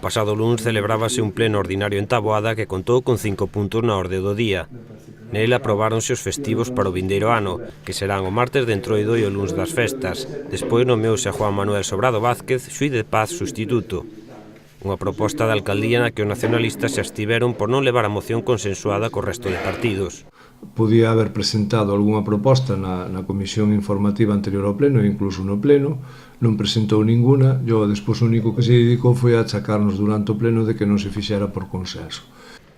pasado luns celebrábase un pleno ordinario en Taboada que contou con 5 puntos na orde do día. Nel aprobáronse os festivos para o vindeiro ano, que serán o martes de Entroido e o luns das festas. Despois nomeouse a Juan Manuel Sobrado Vázquez, xuíz de paz substituto. Unha proposta da alcaldía na que os nacionalistas se abstiveron por non levar a moción consensuada co resto de partidos. Podía haber presentado algunha proposta na comisión informativa anterior ao pleno e incluso no pleno, non presentou ninguna, e despois o único que se dedicou foi a achacarnos durante o pleno de que non se fixera por consenso.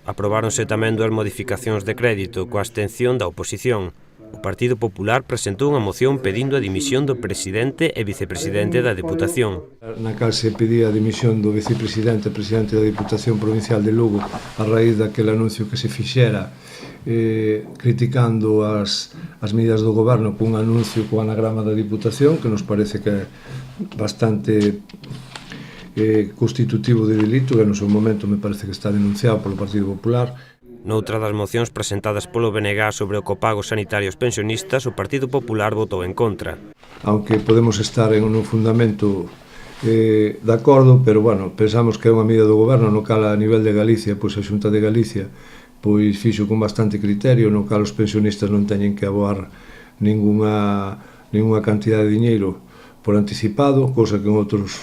Aprobáronse tamén 2 modificacións de crédito coa abstención da oposición. O Partido Popular presentou unha moción pedindo a dimisión do presidente e vicepresidente da Deputación. Na cal se pedía a dimisión do vicepresidente e presidente da Deputación Provincial de Lugo a raíz daquele anuncio que se fixera criticando as medidas do goberno cun anuncio co anagrama da Diputación, que nos parece que é bastante constitutivo de delito, e no seu momento me parece que está denunciado polo Partido Popular. Noutra das mocións presentadas polo BNG sobre o copago sanitario aos pensionistas, o Partido Popular votou en contra. Aunque podemos estar en un fundamento de acordo, pero, bueno, pensamos que é unha medida do goberno no cal a nivel de Galicia, pois a Xunta de Galicia pois fixo con bastante criterio, no cal os pensionistas non teñen que aboar ninguna cantidad de diñeiro por anticipado, cousa que en outros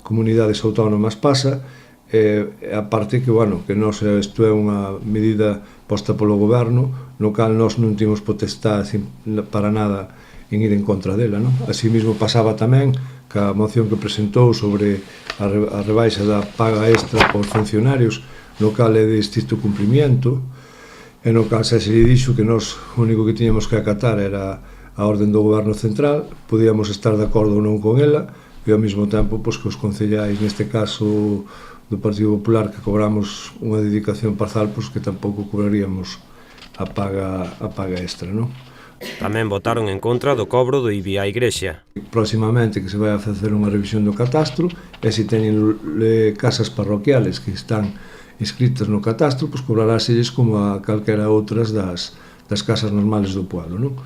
comunidades autónomas pasa. A parte que, bueno, que isto é unha medida posta polo goberno, no cal nós non temos potestade para nada en ir en contra dela, non? Así mesmo pasaba tamén ca moción que presentou sobre a rebaixa da paga extra aos funcionarios, no cal é de estricto cumprimento, e no cal se lle dixo que nós o único que tiñamos que acatar era a orden do goberno central, podíamos estar de acordo ou non con ela, e ao mesmo tempo pois, que os concellais, neste caso do Partido Popular, que cobramos unha dedicación parcial, pois que tampouco cobraríamos a paga extra, non? Tamén votaron en contra do cobro do IBI á Igrexa. Próximamente que se vai a facer unha revisión do catastro, e se teñen casas parroquiales que están inscritas no catastro, pois cobraráselles como a calquera outras das casas normales do pueblo, non?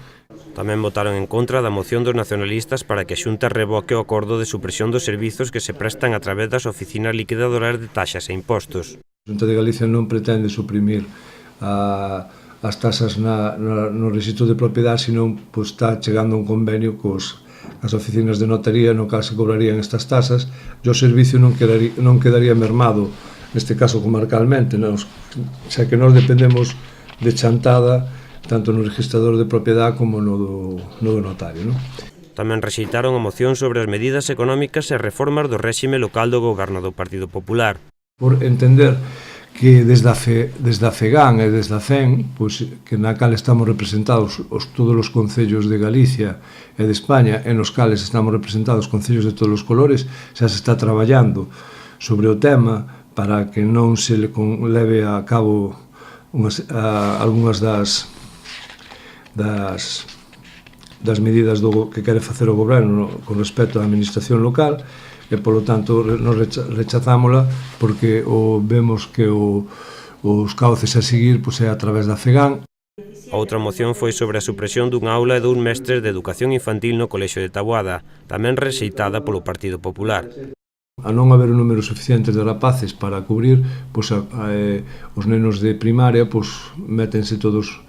Tamén votaron en contra da moción dos nacionalistas para que a Xunta revoque o acordo de supresión dos servizos que se prestan a través das oficinas liquidadoras de taxas e impostos. A Xunta de Galicia non pretende suprimir as taxas no rexistro de propiedade, senón pois, está chegando a un convenio as oficinas de notaría no cal se cobrarían estas taxas, e o servicio non quedaría mermado, neste caso comarcalmente, xa que nós dependemos de chantada tanto no registrador de propiedade como no do notario, non? Tamén rexeitaron a moción sobre as medidas económicas e reformas do réxime local do goberno do Partido Popular. Por entender que desde a FEGAN e desde a CEN, pois, que na cal estamos representados todos os concellos de Galicia e de España, e nos cales estamos representados concellos de todos os colores, xa se está traballando sobre o tema para que non se leve a cabo algunhas das medidas que quere facer o goberno con respecto á administración local, e, polo tanto, nos rechazámola porque vemos que os cauces a seguir é a través da FEGAN. Outra moción foi sobre a supresión dunha aula e dun mestres de educación infantil no Colexio de Taboada, tamén rexeitada polo Partido Popular. A non haber un número suficiente de rapaces para cubrir, os nenos de primaria métense todos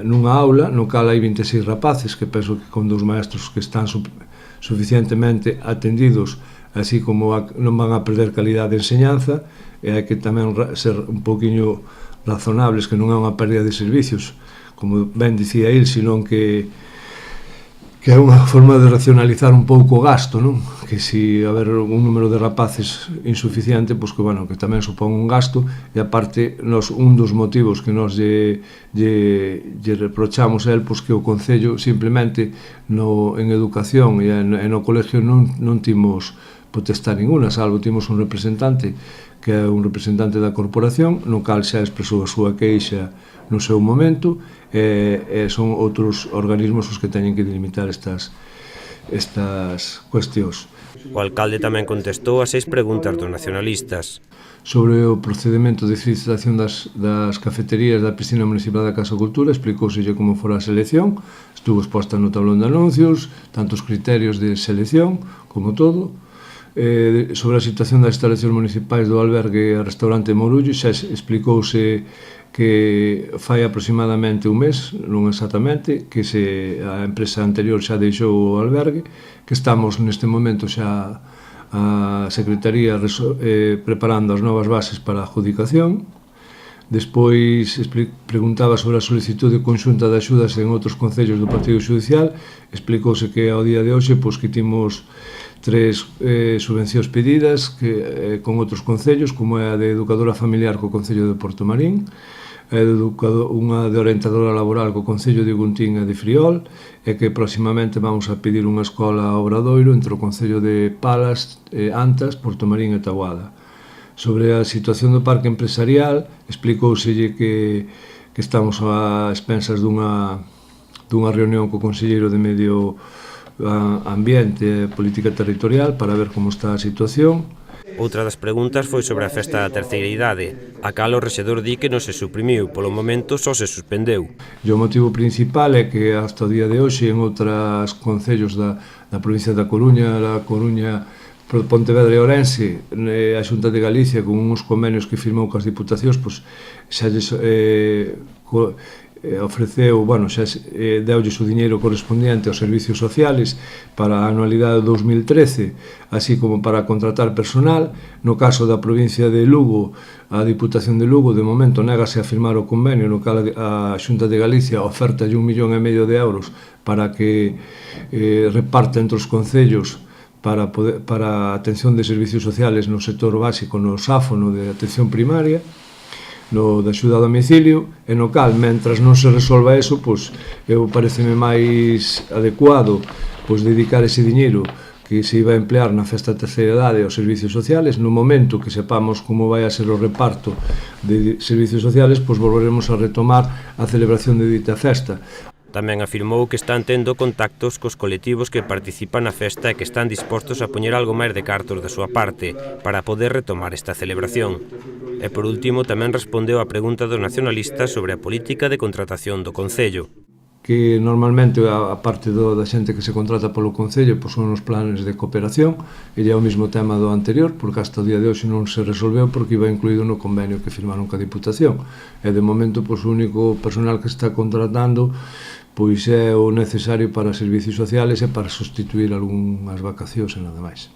nunha aula no cal hai 26 rapaces, que penso que con 2 maestros que están suficientemente atendidos, así como non van a perder calidade de enseñanza, e hai que tamén ser un poquinho razonables, que non é unha pérdida de servicios, como ben dicía il, senón que é unha forma de racionalizar un pouco o gasto, non? Que se haber un número de rapaces insuficiente, pois que, bueno, que tamén supón un gasto, e aparte, un dos motivos que nós lle reprochamos a él, pois que o Concello simplemente en educación e no colegio non timos potestad ninguna, salvo timos un representante que é un representante da corporación, no cal xa expresou a súa queixa no seu momento, e son outros organismos os que teñen que delimitar estas cuestións. O alcalde tamén contestou a 6 preguntas dos nacionalistas. Sobre o procedimento de licitación das cafeterías da piscina municipal da Casa Cultura, explicouselle como fora a selección, estuvo exposta no tablón de anuncios, tanto os criterios de selección como todo, sobre a situación das instalacións municipais do albergue e restaurante Morullo. Xa explicouse que fai aproximadamente un mes, non exactamente, que a empresa anterior xa deixou o albergue, que estamos neste momento xa a Secretaría preparando as novas bases para a adjudicación. Despois preguntaba sobre a solicitude conxunta de axudas en outros concellos do Partido Xudicial. Explicouse que ao día de hoxe que timos 3 subvencións pedidas con outros concellos, como é a de educadora familiar co Concello de Portomarín, unha de orientadora laboral co Concello de Guntín e de Friol, e que próximamente vamos a pedir unha escola a Obradoiro entre o Concello de Palas, Antas, Portomarín e Taboada. Sobre a situación do parque empresarial, explicouselle que estamos a expensas dunha reunión co Conselleiro de Medio Ambiente e Política Territorial para ver como está a situación. Outra das preguntas foi sobre a festa da terceira idade, a cal o rexedor di que non se suprimiu, polo momento só se suspendeu. E o motivo principal é que hasta o día de hoxe en outros concellos da provincia da Coruña, Pontevedra e Ourense, a Xunta de Galicia, con uns convenios que firmou cas diputacións, xa lles ofreceu, xa deulles o diñeiro correspondiente aos servicios sociales para a anualidade de 2013, así como para contratar personal. No caso da provincia de Lugo, a Diputación de Lugo, de momento, négase a firmar o convenio, no cal a Xunta de Galicia oferta de 1,5 millón de euros para que reparta entre os concellos para a atención de servicios sociales no sector básico, no SAFO, no de atención primaria, no de axuda a domicilio, e no cal, mentras non se resolva eso, eu pareceme máis adecuado dedicar ese diñeiro que se iba a emplear na festa da terceira idade aos servicios sociales. No momento que sepamos como vai a ser o reparto de servicios sociales, volveremos a retomar a celebración de dita festa. Tamén afirmou que están tendo contactos cos colectivos que participan na festa e que están dispostos a poñer algo máis de cartos da súa parte para poder retomar esta celebración. E por último tamén respondeu a pregunta dos nacionalistas sobre a política de contratación do Concello. Que normalmente a parte da xente que se contrata polo Concello son os planes de cooperación, e é o mesmo tema do anterior, porque hasta o día de hoxe non se resolveu porque iba incluído no convenio que firmaron ca Diputación, e de momento o único personal que está contratando é o necesario para servicios sociales e para sustituir algunhas vacacións e nada máis.